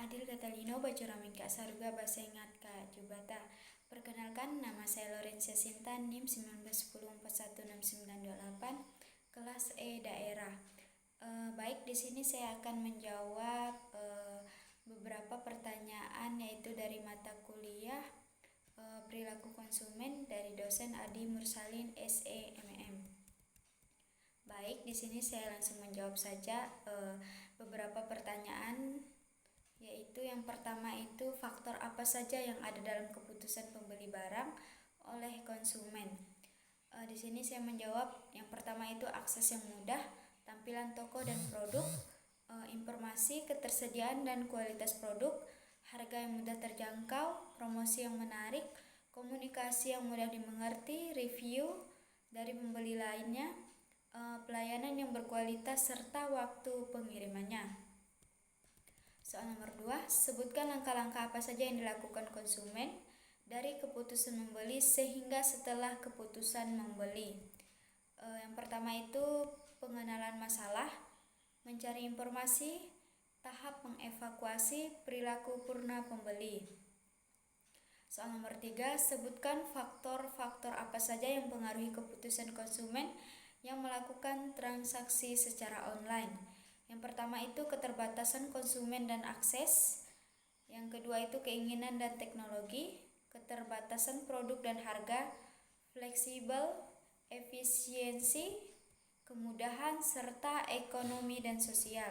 Adil Catalino Bacuramin Kak Saruga Bahasa Ingat Kak Jubata. Perkenalkan, nama saya Lorencia Sinta, NIM 1910416928, kelas E daerah. Baik, di sini saya akan menjawab beberapa pertanyaan yaitu dari mata kuliah perilaku konsumen dari dosen Adi Mursalin SEMM. Baik, di sini saya langsung menjawab saja beberapa pertanyaan, yaitu yang pertama itu faktor apa saja yang ada dalam keputusan pembeli barang oleh konsumen. Di sini saya menjawab yang pertama itu akses yang mudah, tampilan toko dan produk, informasi, ketersediaan dan kualitas produk, harga yang mudah terjangkau, promosi yang menarik, komunikasi yang mudah dimengerti, review dari pembeli lainnya, pelayanan yang berkualitas serta waktu pengirimannya. Soal nomor 2, sebutkan langkah-langkah apa saja yang dilakukan konsumen dari keputusan membeli sehingga setelah keputusan membeli. Yang pertama itu pengenalan masalah, mencari informasi, tahap mengevakuasi, perilaku purna pembeli. Soal nomor 3, sebutkan faktor-faktor apa saja yang mempengaruhi keputusan konsumen yang melakukan transaksi secara online. Yang pertama itu keterbatasan konsumen dan akses. Yang kedua itu keinginan dan teknologi, keterbatasan produk dan harga, fleksibel, efisiensi, kemudahan, serta ekonomi dan sosial.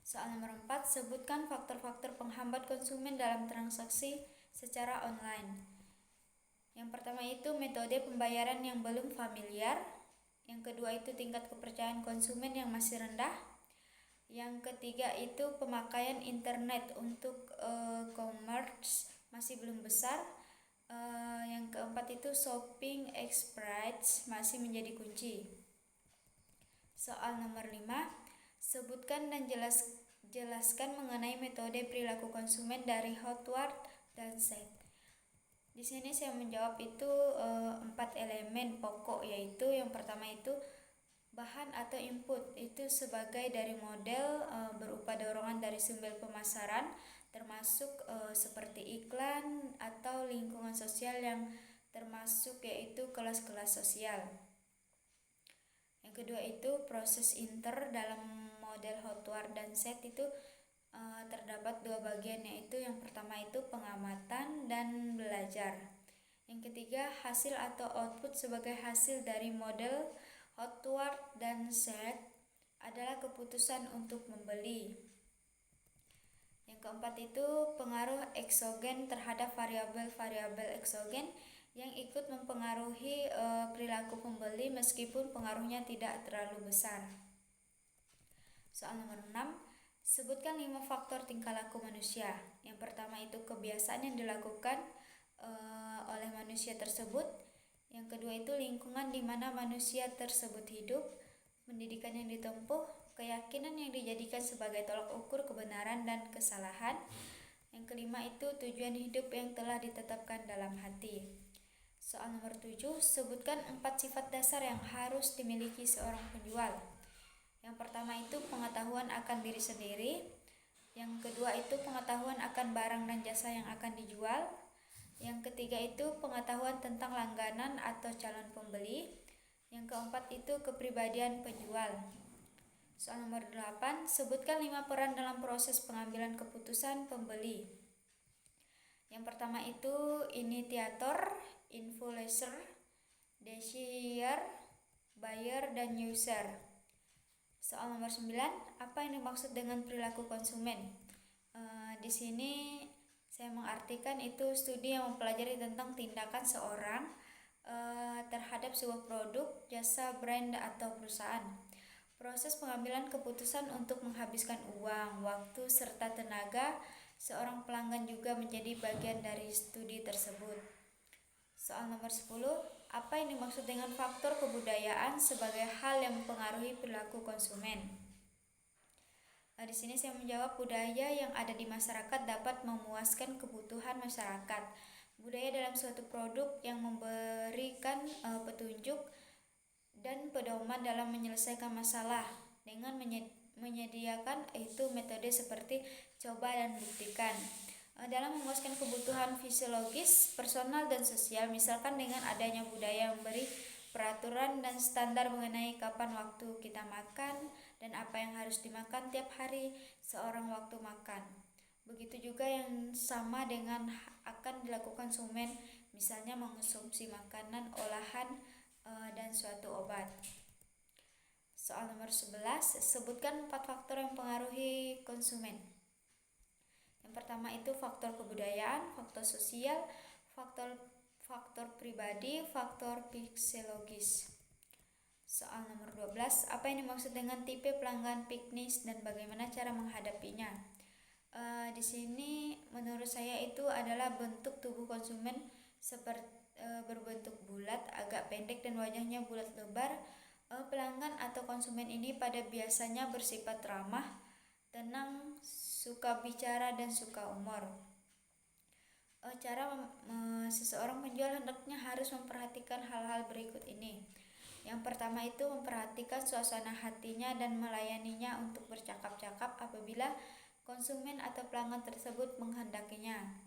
Soal nomor 4, sebutkan faktor-faktor penghambat konsumen dalam transaksi secara online. Yang pertama itu metode pembayaran yang belum familiar. Yang kedua itu tingkat kepercayaan konsumen yang masih rendah. Yang ketiga itu pemakaian internet untuk commerce masih belum besar. Yang keempat itu shopping experience masih menjadi kunci. Soal nomor 5, sebutkan dan jelaskan mengenai metode perilaku konsumen dari Hotwart dan Set. Di sini saya menjawab itu 4 elemen pokok, yaitu yang pertama itu bahan atau input, itu sebagai dari model berupa dorongan dari sumber pemasaran termasuk seperti iklan atau lingkungan sosial yang termasuk yaitu kelas-kelas sosial. Yang kedua itu proses inter dalam model Hotwart dan Set itu terdapat dua bagian, yaitu yang pertama itu pengamatan dan belajar. Yang ketiga hasil atau output sebagai hasil dari model Hotwart dan Set adalah keputusan untuk membeli. Yang keempat itu pengaruh eksogen terhadap variabel-variabel eksogen yang ikut mempengaruhi perilaku pembeli meskipun pengaruhnya tidak terlalu besar. Soal nomor 6, sebutkan 5 faktor tingkah laku manusia. Yang pertama itu kebiasaan yang dilakukan oleh manusia tersebut. Yang kedua itu lingkungan di mana manusia tersebut hidup, pendidikan yang ditempuh, keyakinan yang dijadikan sebagai tolak ukur kebenaran dan kesalahan. Yang kelima itu tujuan hidup yang telah ditetapkan dalam hati. Soal nomor 7, sebutkan 4 sifat dasar yang harus dimiliki seorang penjual. Yang pertama itu pengetahuan akan diri sendiri. Yang kedua itu pengetahuan akan barang dan jasa yang akan dijual. Yang ketiga itu pengetahuan tentang langganan atau calon pembeli. Yang keempat itu kepribadian penjual. Soal nomor 8, sebutkan 5 peran dalam proses pengambilan keputusan pembeli. Yang pertama itu initiator, influencer, decider, buyer, dan user. Soal nomor 9, apa yang dimaksud dengan perilaku konsumen? Di sini saya mengartikan itu studi yang mempelajari tentang tindakan seorang terhadap sebuah produk, jasa, brand, atau perusahaan. Proses pengambilan keputusan untuk menghabiskan uang, waktu, serta tenaga seorang pelanggan juga menjadi bagian dari studi tersebut. Soal nomor 10, apa yang dimaksud dengan faktor kebudayaan sebagai hal yang mempengaruhi perilaku konsumen? Di sini saya menjawab budaya yang ada di masyarakat dapat memuaskan kebutuhan masyarakat. Budaya dalam suatu produk yang memberikan petunjuk dan pedoman dalam menyelesaikan masalah dengan menyediakan itu metode seperti coba dan buktikan. Dalam memuaskan kebutuhan fisiologis, personal, dan sosial, misalkan dengan adanya budaya memberi peraturan dan standar mengenai kapan waktu kita makan dan apa yang harus dimakan tiap hari seorang waktu makan. Begitu juga yang sama dengan akan dilakukan konsumen, misalnya mengonsumsi makanan olahan dan suatu obat. Soal nomor 11, sebutkan 4 faktor yang mempengaruhi konsumen. Yang pertama itu faktor kebudayaan, faktor sosial, faktor pribadi, faktor psikologis. Soal nomor 12, apa yang dimaksud dengan tipe pelanggan piknis dan bagaimana cara menghadapinya? Di sini menurut saya itu adalah bentuk tubuh konsumen seperti berbentuk bulat, agak pendek dan wajahnya bulat lebar. Pelanggan atau konsumen ini pada biasanya bersifat ramah, tenang, suka bicara dan suka humor. Seseorang penjual hendaknya harus memperhatikan hal-hal berikut ini. Yang pertama itu memperhatikan suasana hatinya dan melayaninya untuk bercakap-cakap apabila konsumen atau pelanggan tersebut menghendakinya.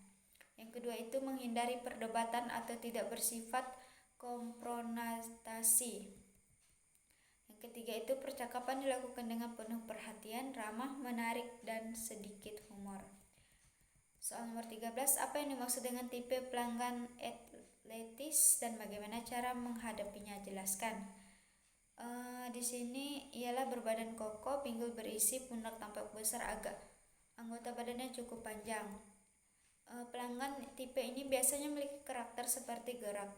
Yang kedua itu menghindari perdebatan atau tidak bersifat konfrontasi. Yang ketiga itu percakapan dilakukan dengan penuh perhatian, ramah, menarik, dan sedikit humor. Soal nomor 13, apa yang dimaksud dengan tipe pelanggan atletis dan bagaimana cara menghadapinya? Jelaskan. Di sini ialah berbadan kokoh, pinggul berisi, pundak tampak besar, anggota badannya cukup panjang. Pelanggan tipe ini biasanya memiliki karakter seperti gerak,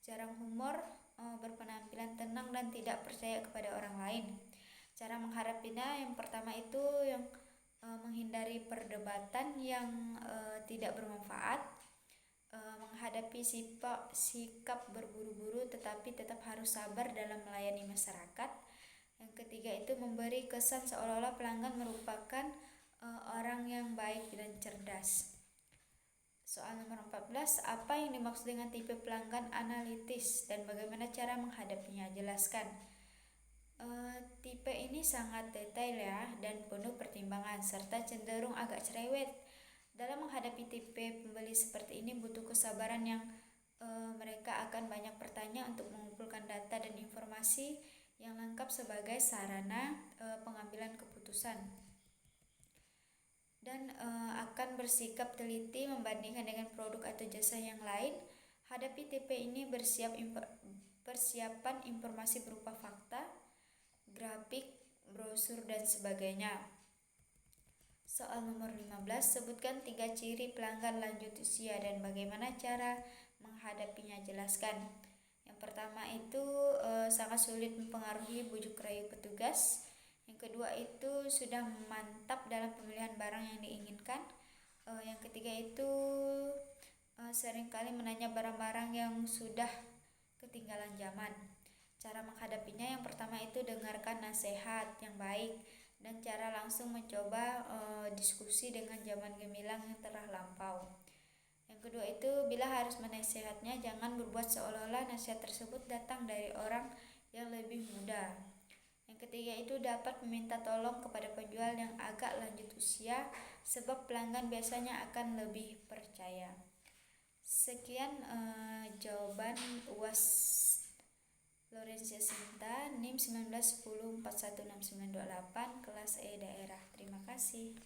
jarang humor, berpenampilan tenang dan tidak percaya kepada orang lain. Cara menghadapinya yang pertama itu yang menghindari perdebatan yang tidak bermanfaat, menghadapi sikap berburu-buru tetapi tetap harus sabar dalam melayani masyarakat. Yang ketiga itu memberi kesan seolah-olah pelanggan merupakan orang yang baik dan cerdas. Soal nomor 14, apa yang dimaksud dengan tipe pelanggan analitis dan bagaimana cara menghadapinya? Jelaskan. Tipe ini sangat detail ya dan penuh pertimbangan serta cenderung agak cerewet. Dalam menghadapi tipe pembeli seperti ini butuh kesabaran yang mereka akan banyak bertanya untuk mengumpulkan data dan informasi yang lengkap sebagai sarana pengambilan keputusan. Dan akan bersikap teliti membandingkan dengan produk atau jasa yang lain. Hadapi tipe ini persiapan informasi berupa fakta, grafik, brosur, dan sebagainya. Soal nomor 15, sebutkan 3 ciri pelanggan lanjut usia dan bagaimana cara menghadapinya. Jelaskan. Yang pertama itu sangat sulit mempengaruhi bujuk rayu petugas. Yang kedua itu sudah mantap dalam pemilihan barang yang diinginkan. Yang ketiga itu seringkali menanya barang-barang yang sudah ketinggalan zaman. Cara menghadapinya yang pertama itu dengarkan nasihat yang baik dan cara langsung mencoba diskusi dengan zaman gemilang yang telah lampau. Yang kedua itu bila harus menasihatnya jangan berbuat seolah-olah nasihat tersebut datang dari orang yang lebih muda. Yang ketiga itu dapat meminta tolong kepada penjual yang agak lanjut usia sebab pelanggan biasanya akan lebih percaya. Sekian jawaban UAS Lorencia Sinta NIM 1910416928 kelas E daerah. Terima kasih.